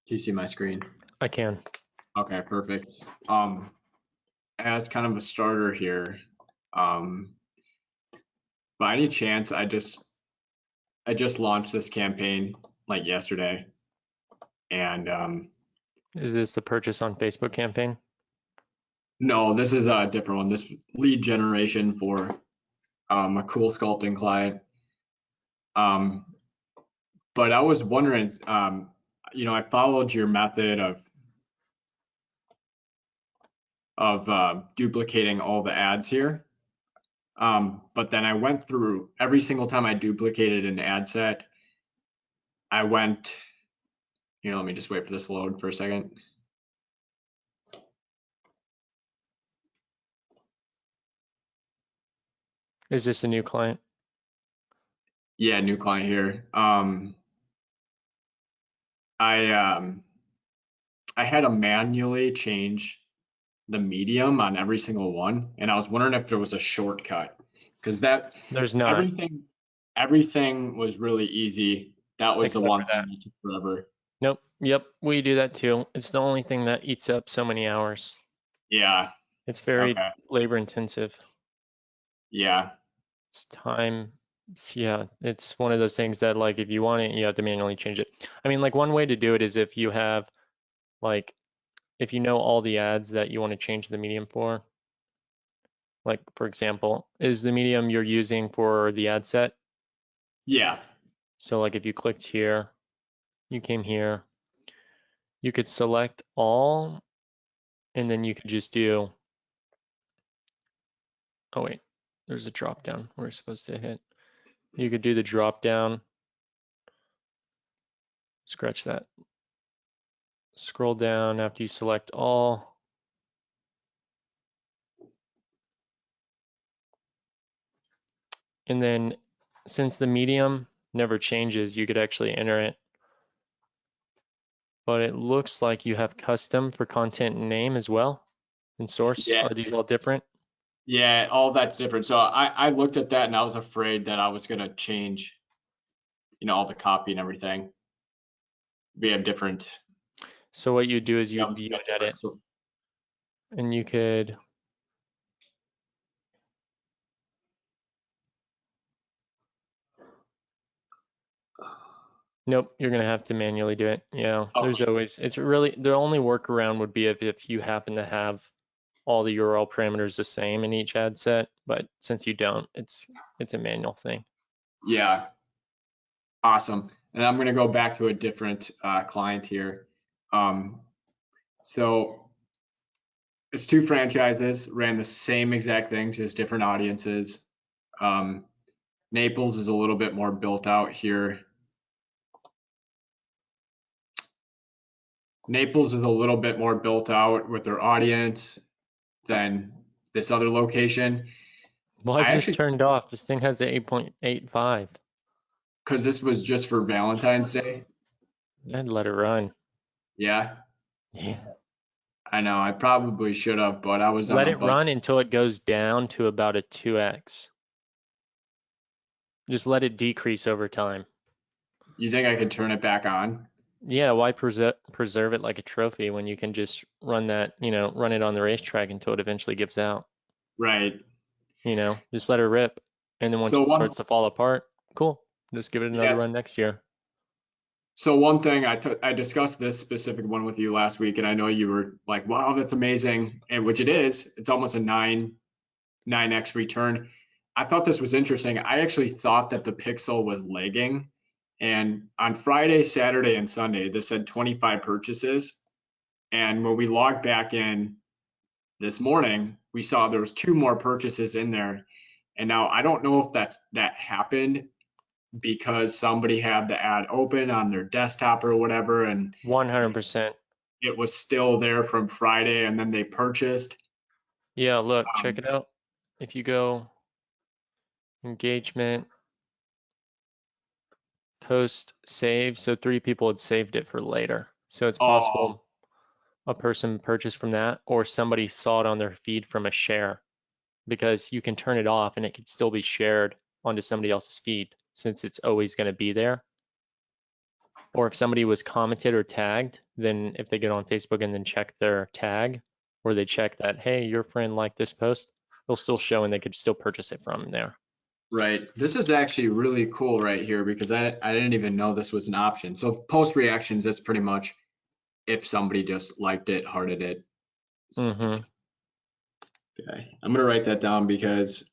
Do you see my screen? I can. Okay, perfect. As kind of a starter here, um, by any chance, I just launched this campaign like yesterday, and Is this the purchase on Facebook campaign? no, this is a different one. This lead generation for a cool sculpting client. Um, but I was wondering, I followed your method of duplicating all the ads here. But then I went through every single time I duplicated an ad set, I went, let me just wait for this to load for a second. Is this a new client? Yeah, new client here. I had to manually change the medium on every single one, and I was wondering if there was a shortcut because There's not, everything was really easy. That was the except for one thing that. that took forever. Nope. Yep, we do that too. It's the only thing that eats up so many hours. Yeah. It's very Okay. labor intensive. Yeah. It's time. Yeah, it's one of those things that like if you want it, you have to manually change it. I mean, like one way to do it is if you have like if you know all the ads that you want to change the medium for. Like for example, is the medium you're using for the ad set? Yeah. So like if you clicked here, you came here, you could select all, and then you could just do, oh wait, there's a drop down we're supposed to hit. You could do the drop down, scratch that, scroll down after you select all. And then since the medium never changes, you could actually enter it. But it looks like you have custom for content and name as well. And source, Yeah. are these all different? Yeah, all that's different. So I looked at that and I was afraid that I was gonna change, all the copy and everything. We have different, So what you do is yeah, you'd it's view got and edit, different. So and you could, nope, you're gonna have to manually do it. Yeah, there's okay. always, it's really, the only workaround would be if you happen to have all the URL parameters the same in each ad set, but since you don't, it's a manual thing. Yeah, awesome. And I'm gonna go back to a different client here. Um, so it's two franchises, ran the same exact thing, just different audiences. Um, Naples is a little bit more built out here. Naples is a little bit more built out with their audience than this other location. Why is I this actually, turned off? This thing has the 8.85. because this was just for Valentine's Day. I'd let it run. Yeah, Yeah. I know. I probably should have, but I was on Let a it budget. run until it goes down to about a 2x. Just let it decrease over time. You think I could turn it back on? Yeah, why preserve it like a trophy when you can just run that, run it on the racetrack until it eventually gives out, Right. just let it rip. And then once So it starts to fall apart, cool. Just give it another yes. run next year. So one thing I discussed this specific one with you last week, and I know you were like, "Wow, that's amazing," and which it is. It's almost a 9x return. I thought this was interesting. I actually thought that the pixel was lagging, and on Friday, Saturday, and Sunday, this said 25 purchases. And when we logged back in this morning, we saw there was two more purchases in there. And now I don't know if that happened because somebody had the ad open on their desktop or whatever, and 100%. it was still there from Friday, and then they purchased. Yeah, look, check Um, it out. If you go engagement, post, save, so 3 people had saved it for later. So it's oh, possible a person purchased from that or somebody saw it on their feed from a share because you can turn it off and it can still be shared onto somebody else's feed since it's always going to be there. Or if somebody was commented or tagged, then if they get on Facebook and then check their tag, or they check that, hey, your friend liked this post, it'll still show and they could still purchase it from there. Right. This is actually really cool right here because I didn't even know this was an option. So post reactions, that's pretty much if somebody just liked it, hearted it. So let's see. Mm-hmm. Okay. I'm gonna write that down because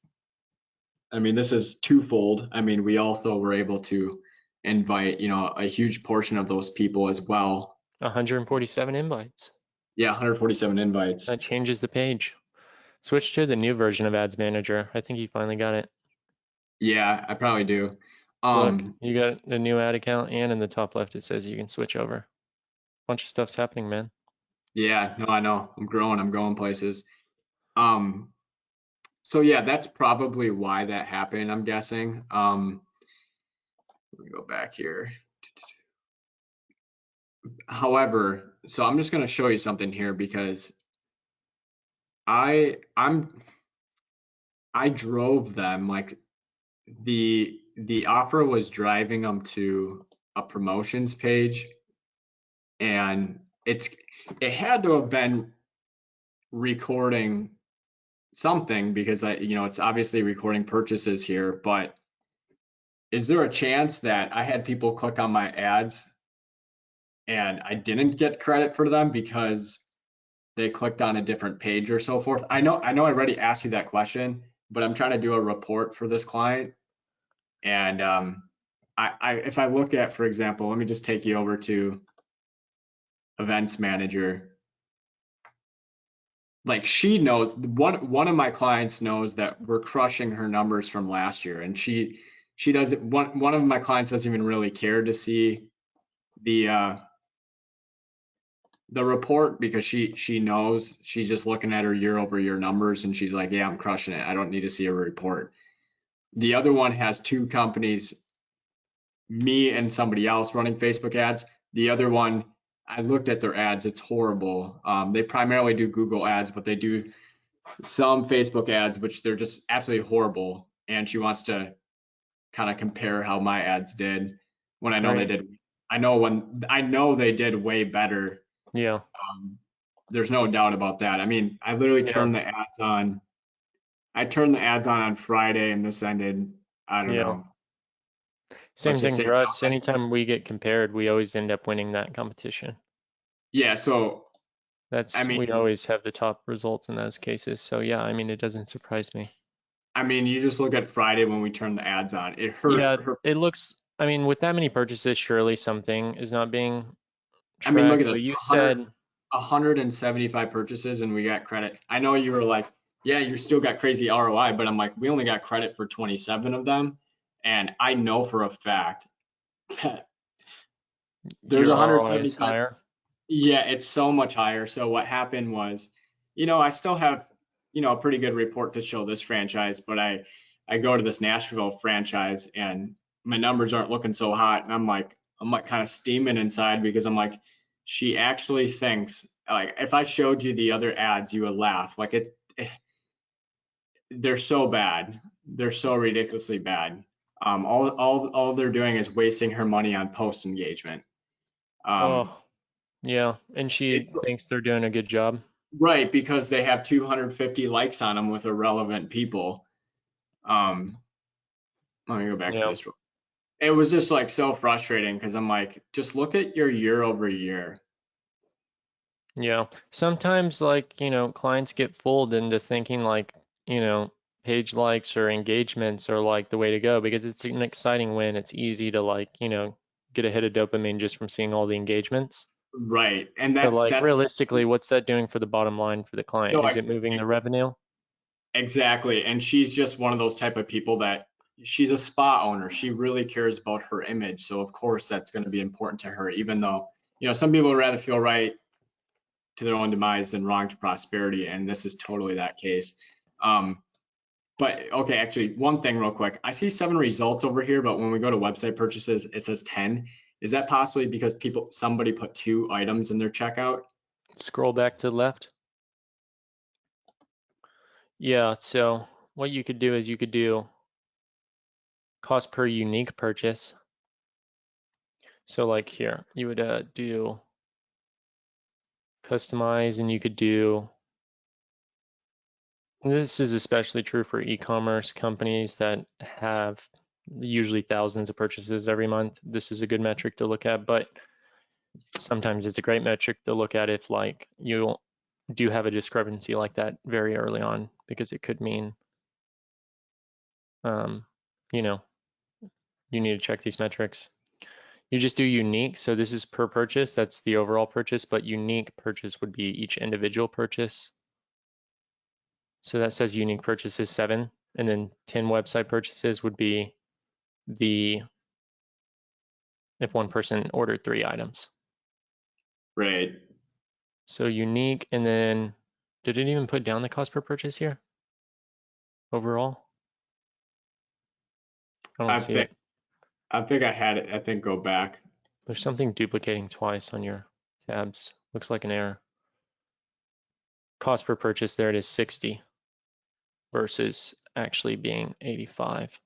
I mean this is twofold. I mean, we also were able to invite, a huge portion of those people as well. 147 invites. Yeah, 147 invites. That changes the page. Switch to the new version of Ads Manager. I think you finally got it. Yeah, I probably do. Look, Um, you got a new ad account, and in the top left it says you can switch over. Bunch of stuff's happening, man. yeah, no, I know. I'm going places. Um, so yeah, that's probably why that happened, I'm guessing. Let me go back here. However, so I'm just going to show you something here because I I'm I drove them like the offer was driving them to a promotions page, and it had to have been recording something because it's obviously recording purchases here, but is there a chance that I had people click on my ads and I didn't get credit for them because they clicked on a different page or so forth? I know I already asked you that question, but I'm trying to do a report for this client. And if I look at, for example, let me just take you over to events manager. Like she knows, one of my clients knows that we're crushing her numbers from last year, and she doesn't, one of my clients doesn't even really care to see the uh the report because she knows, she's just looking at her year over year numbers and she's like, yeah, I'm crushing it, I don't need to see a report. The other one has two companies, me and somebody else, running Facebook ads. The other one, I looked at their ads, it's horrible. They primarily do Google ads, but they do some Facebook ads, which they're just absolutely horrible. And she wants to kind of compare how my ads did when I know they Right. did. I know they did way better. Yeah. There's no doubt about that. I mean, I literally Yeah. turned the ads on. I turned the ads on Friday, and this ended, I don't Yeah. know, Same let's just thing say for us. like, Anytime we get compared, we always end up winning that competition. yeah. So I We mean, always have the top results in those cases. So yeah, I mean, it doesn't surprise me. you just look at Friday when we turned the ads on. It hurt Yeah, her. it looks, I mean, with that many purchases, surely something is not being I mean, look at tracked. But this, you said, 175 purchases, and we got credit. I know you were like, yeah, you still got crazy ROI, but I'm like, we only got credit for 27 of them, and I know for a fact that there's your ROI is 175. higher. Yeah, it's so much higher. So what happened was, I still have, a pretty good report to show this franchise, but I go to this Nashville franchise and my numbers aren't looking so hot, and I'm like kind of steaming inside because I'm like, she actually thinks like if I showed you the other ads, you would laugh. Like they're so bad. They're so ridiculously bad. All they're doing is wasting her money on post engagement. Um, Oh, yeah. And she it's thinks they're doing a good job. Right, because they have 250 likes on them with irrelevant people. Um, Let me go back to Yeah. this. It was just like so frustrating because I'm like, just look at your year over year. Yeah. Sometimes like, clients get fooled into thinking like, you know, page likes or engagements are like the way to go because it's an exciting win. It's easy to like, get a hit of dopamine just from seeing all the engagements. Right, and But that's like that's realistically, what's that doing for the bottom line for the client? no, Is it moving the revenue? exactly. And she's just one of those type of people that she's a spa owner. She really cares about her image, so of course that's going to be important to her. Even though some people would rather feel right to their own demise than wrong to prosperity, and this is totally that case. Um, But okay, actually, one thing real quick. I see 7 results over here, but when we go to website purchases, it says 10. Is that possibly because somebody put 2 items in their checkout? Scroll back to the left. Yeah, so what you could do is you could do cost per unique purchase. So like here, you would do customize, and you could do, this is especially true for e-commerce companies that have usually thousands of purchases every month. This is a good metric to look at, but sometimes it's a great metric to look at if like you do have a discrepancy like that very early on, because it could mean, um, you know, you need to check these metrics. You just do unique. So this is per purchase. That's the overall purchase, but unique purchase would be each individual purchase. So that says unique purchases 7, and then 10 website purchases would be the, if one person ordered 3 items. Right. So unique, and then did it even put down the cost per purchase here? Overall? I don't I see think it. I had it. I think go back. There's something duplicating twice on your tabs. Looks like an error. Cost per purchase, there it is, 60 versus actually being 85.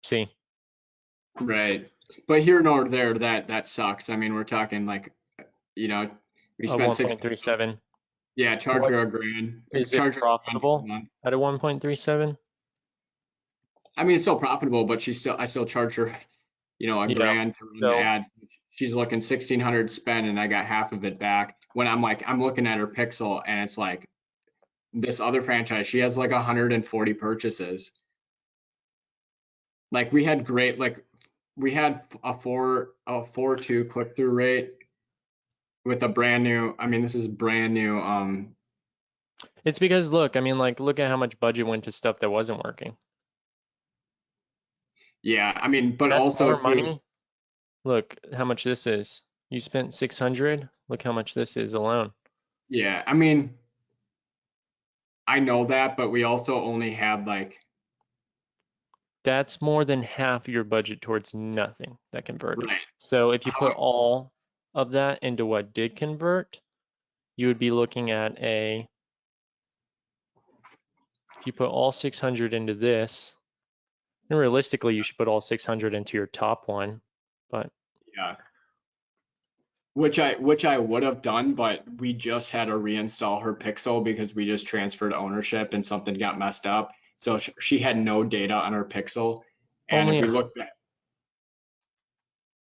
See? Right. But here nor there, that sucks. I mean, we're talking like, you know, we A spent 1.37. yeah, charge her What's, a grand, is it charge her a grand a profitable month. at a 1.37? I mean, it's still profitable, but I still charge her, a Yeah. grand to run the So ad. She's looking 1,600 spend and I got half of it back. When I'm looking at her pixel and it's like this other franchise, she has like 140 purchases. Like we had a 4.2 click through rate with a brand new, I mean, this is brand new. it's because look, I mean, like, look at how much budget went to stuff that wasn't working. Yeah, I mean, but That's also more too, money. Look how much this is. You spent 600. Look how much this is alone. yeah, I mean, I know that, but we also only had like, That's more than half your budget towards nothing that converted. right. So if you How, put all of that into what did convert, you would be looking at if you put all 600 into this, and realistically, you should put all 600 into your top one, but yeah, which I would have done, but we just had to reinstall her Pixel because we just transferred ownership and something got messed up. So she had no data on her Pixel. And if only, we look at,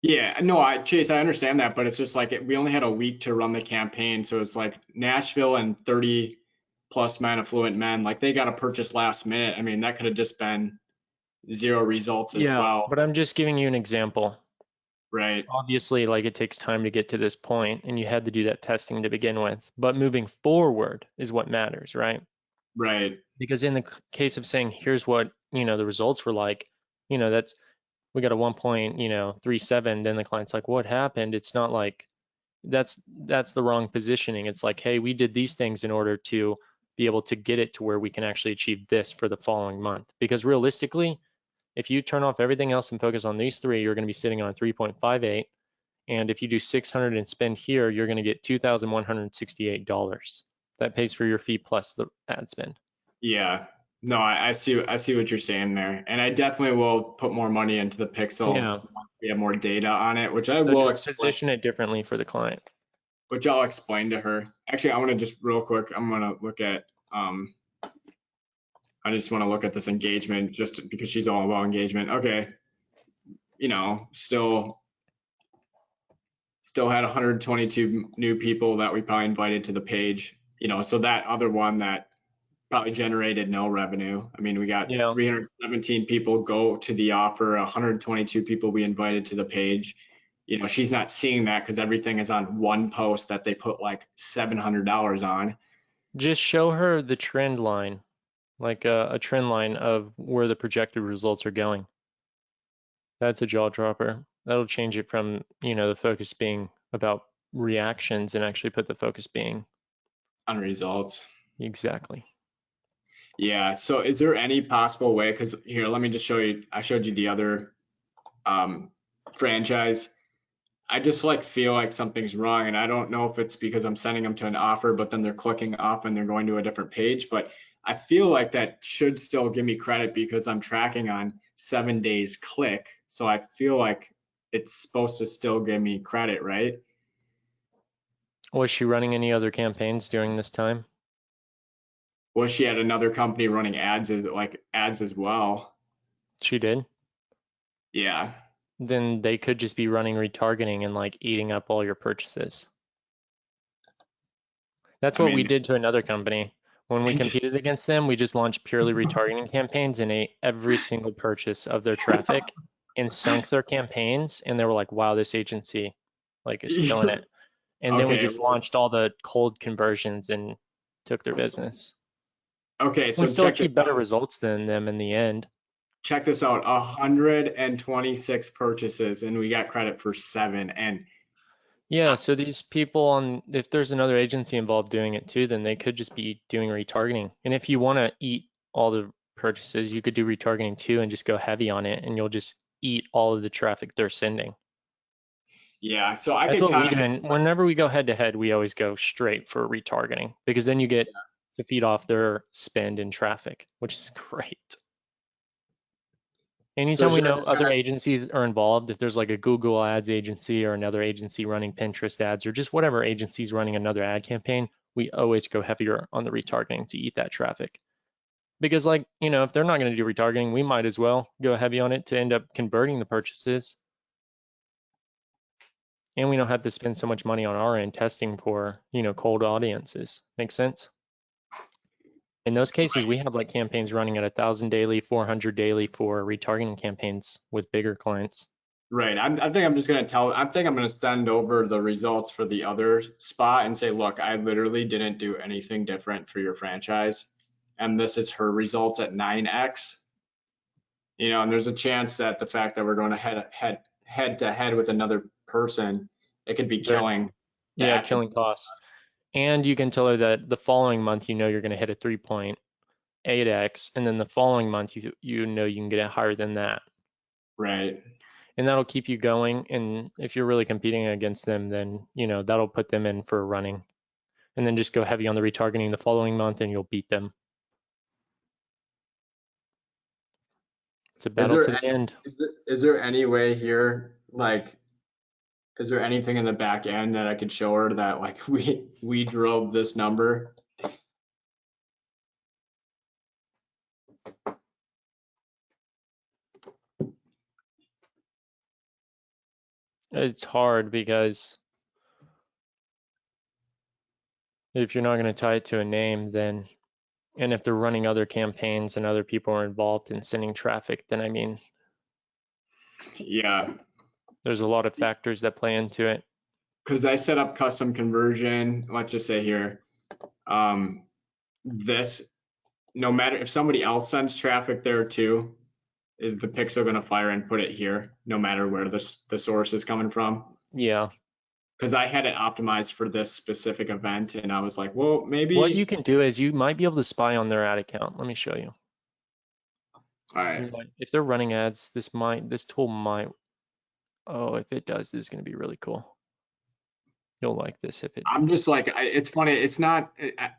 yeah, no, Chase, I understand that, but it's just like we only had a week to run the campaign. So it's like Nashville and 30 plus men, affluent men, like they got to purchase last minute. I mean, that could have just been zero results as yeah, well, but I'm just giving you an example. right? Obviously, like it takes time to get to this point, and you had to do that testing to begin with. But moving forward is what matters, right? Right. Because in the case of saying, here's what, the results were like, that's, we got a 1.37, then the client's like, what happened? It's not like that's the wrong positioning. It's like, hey, we did these things in order to be able to get it to where we can actually achieve this for the following month. Because realistically, if you turn off everything else and focus on these 3, you're going to be sitting on 3.58. And if you do 600 and spend here, you're going to get $2,168. That pays for your fee plus the ad spend. Yeah. No, I see what you're saying there. And I definitely will put more money into the Pixel Yeah. once we have more data on it, which I So will just explain, position it differently for the client. which I'll explain to her. Actually, I want to just real quick, I just want to look at this engagement just because she's all about engagement. Okay. Still had 122 new people that we probably invited to the page, so that other one that probably generated no revenue. I mean, we got Yeah. 317 people go to the offer, 122 people we invited to the page. She's not seeing that because everything is on one post that they put like $700 on. Just show her the trend line, like a trend line of where the projected results are going. That's a jaw dropper. That'll change it from, the focus being about reactions and actually put the focus being On results. exactly. Yeah. So is there any possible way? Because here, let me just show you. I showed you the other um, franchise. I just like feel like something's wrong, and I don't know if it's because I'm sending them to an offer, but then they're clicking off and they're going to a different page. But I feel like that should still give me credit because I'm tracking on 7 days click. So I feel like it's supposed to still give me credit, right? Was she running any other campaigns during this time? Well, she had another company running ads as well. She did. Yeah. Then they could just be running retargeting and like eating up all your purchases. That's I what we mean, did to another company. When we I just, competed against them, we just launched purely retargeting campaigns and ate every single purchase of their traffic and sunk their campaigns. And they were like, wow, this agency like is killing it. And then we okay, just well, launched all the cold conversions and took their business. okay, We so still check this achieved better out. results than them in the end. Check this out. 126 purchases, and we got credit for seven. And Yeah, so these people on, if there's another agency involved doing it too, then they could just be doing retargeting. And if you want to eat all the purchases, you could do retargeting too and just go heavy on it and you'll just eat all of the traffic they're sending. yeah, so I That's could what we kind of do. make And whenever we go head to head, we always go straight for retargeting because then you get to feed off their spend in traffic, which is great. so Anytime we should I know just other kind of agencies are involved, if there's like a Google Ads agency or another agency running Pinterest ads or just whatever agency's running another ad campaign, we always go heavier on the retargeting to eat that traffic. Because like, if they're not going to do retargeting, we might as well go heavy on it to end up converting the purchases. And we don't have to spend so much money on our end testing for, cold audiences. Make sense? In those cases, we have like campaigns running at 1,000 daily, 400 daily for retargeting campaigns with bigger clients. right? I think I'm just gonna tell. I think I'm gonna send over the results for the other spot and say, look, I literally didn't do anything different for your franchise, and this is her results at 9x. And there's a chance that the fact that we're going to head to head with another person, it could be Very, killing the yeah, attribute. killing costs. And you can tell her that the following month, you're going to hit a 3.8x, and then the following month, you know you can get it higher than that. Right. And that'll keep you going. And if you're really competing against them, then, that'll put them in for running. And then just go heavy on the retargeting the following month and you'll beat them. It's a Is battle there to the any end. is there any way here, like, is there anything in the back end that I could show her that like we drove this number? It's hard because if you're not going to tie it to a name, then, and if they're running other campaigns and other people are involved in sending traffic, then I mean, Yeah, there's a lot of factors that play into it. because I set up custom conversion. Let's just say here, um, this no matter if somebody else sends traffic there too, is the pixel going to fire and put it here, no matter where the source is coming from? Yeah. Because I had it optimized for this specific event, and I was like, well, What you maybe. can do is you might be able to spy on their ad account. Let me show you. All right. If they're running ads, this tool might, oh, if it does, this is going to be really cool. You'll like this if it, I'm just like, it's funny. It's not,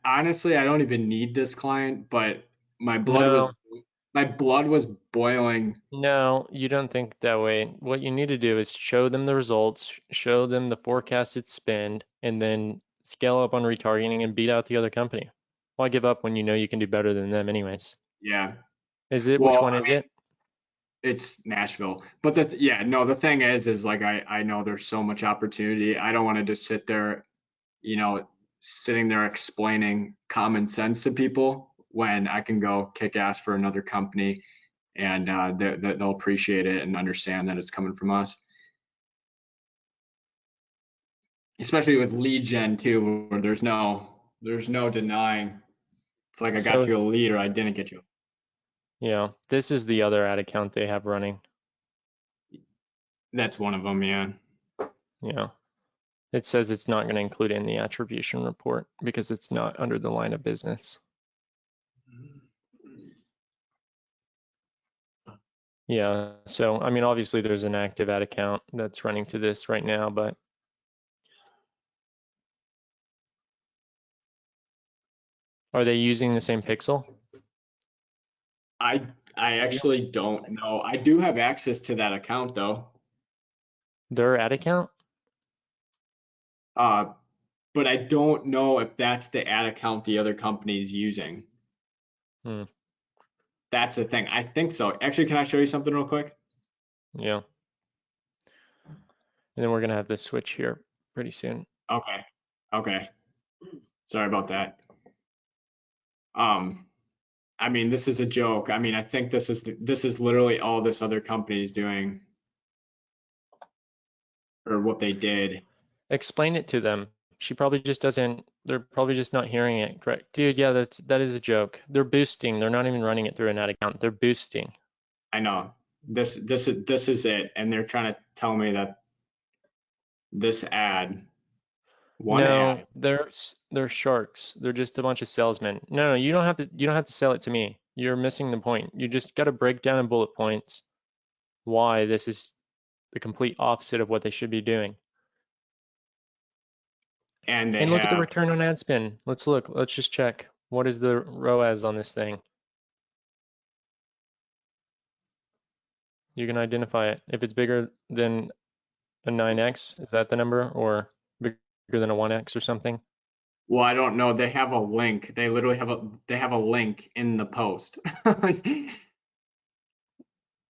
honestly, I don't even need this client, but my blood was, no, my blood was boiling. no, you don't think that way. What you need to do is show them the results, show them the forecasted spend, and then scale up on retargeting and beat out the other company. Why give up when you know you can do better than them anyways? Yeah. Which Well, one is it? it's Nashville, but yeah, no, the thing is like, I know there's so much opportunity. I don't want to just sit there, you know, sitting there explaining common sense to people when I can go kick ass for another company, and they'll appreciate it and understand that it's coming from us. Especially with lead gen too, where there's no denying. It's like I got So, you a lead or I didn't get you. yeah, this is the other ad account they have running. That's one of them, yeah. Yeah. It says it's not going to include it in the attribution report because it's not under the line of business. Yeah, so I mean, obviously there's an active ad account that's running to this right now, but are they using the same pixel? I I actually don't know. I do have access to that account though. Their ad account? Uh, but I don't know if that's the ad account the other company is using. Hmm. That's the thing. I think so. Actually, can I show you something real quick? Yeah. And then we're gonna have this switch here pretty soon. Okay. Okay. Sorry about that. Um, I mean, this is a joke. I mean, I think this is literally all this other company is doing, or what they did. Explain it to them. She probably just doesn't, they're probably just not hearing it correct. Dude, yeah, that is a joke. They're boosting. They're not even running it through an ad account. They're boosting. I know this is it, and they're trying to tell me that this ad, one No, ad. they're sharks. They're just a bunch of salesmen. No, you don't have to sell it to me. You're missing the point. You just got to break down in bullet points why this is the complete opposite of what they should be doing. And they And look at the have, return on ad spend. Let's look. Let's just check. What is the ROAS on this thing? You can identify it. If it's bigger than a 9x, is that the number? Or bigger than a 1x or something? well, I don't know. They have a link. They literally have a link in the post.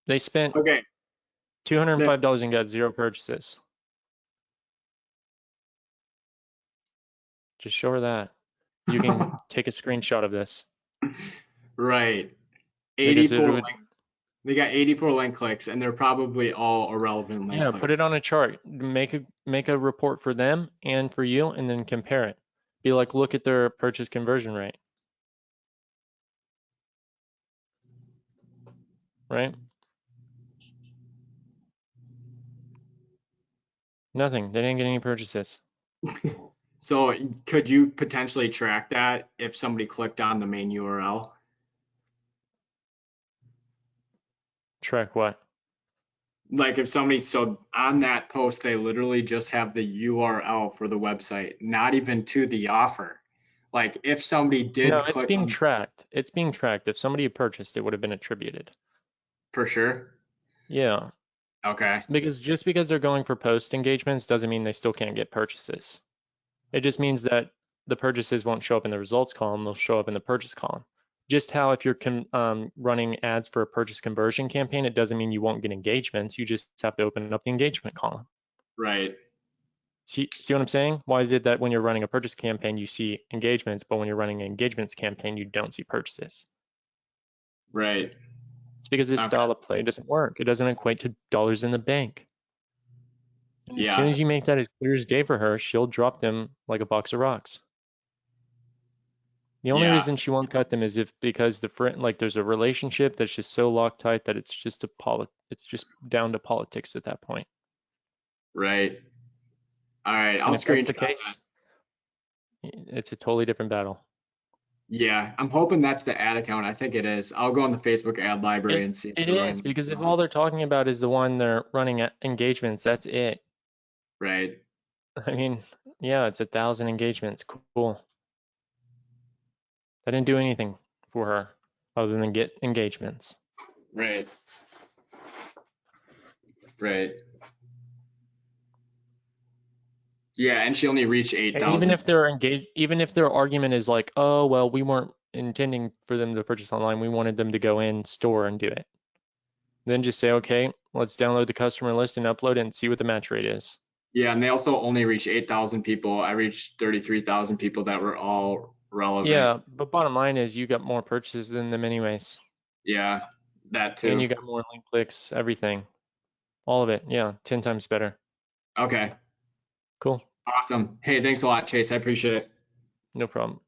They spent Okay. The, $205 and got 0 purchases. Just show her that. You can take a screenshot of this right. because it 84 would, link. They got 84 link clicks, and they're probably all irrelevant link yeah, put it clicks. on a chart. Make a report for them and for you and then compare it. Be like, look at their purchase conversion rate, right? Nothing. They didn't get any purchases. So could you potentially track that if somebody clicked on the main URL? Track what? Like if somebody, so on that post, they literally just have the URL for the website, not even to the offer. Like if somebody No, did it's click being on, tracked. It's being tracked. If somebody had purchased, it would have been attributed. for sure. Yeah, Okay. because just because they're going for post engagements doesn't mean they still can't get purchases. It just means that the purchases won't show up in the results column, they'll show up in the purchase column. Just how if you're running ads for a purchase conversion campaign, it doesn't mean you won't get engagements. You just have to open up the engagement column. Right. See what I'm saying? Why is it that when you're running a purchase campaign, you see engagements, but when you're running an engagements campaign, you don't see purchases? Right. It's because this Okay. style of play doesn't work. It doesn't equate to dollars in the bank. And as soon Yeah. as you make that as clear as day for her, she'll drop them like a box of rocks. The only Yeah. reason she won't cut them is if because the friend like there's a relationship that's just so Loctite that it's just down to politics at that point. Right. All right. I'll And if that's the screenshot that. case, it's a totally different battle. Yeah. I'm hoping that's the ad account. I think it is. I'll go on the Facebook ad library It and see if it they're is running. because if all they're talking about is the one they're running at engagements, that's it. Right. I mean, yeah, it's 1,000 engagements. Cool. I didn't do anything for her other than get engagements. Right. Right. Yeah, and she only reached And even 8,000. if they're engaged, even if their argument is like, oh, well, we weren't intending for them to purchase online, we wanted them to go in store and do it. Then just say, okay, let's download the customer list and upload it and see what the match rate is. Yeah, and they also only reached 8,000 people. I reached 33,000 people that were all relevant. Yeah, but bottom line is you got more purchases than them anyways. Yeah, that And too. you got more link clicks, everything. All of it. Yeah, 10 times better. Okay, Cool. awesome. Hey, thanks a lot, Chase. I appreciate it. No problem.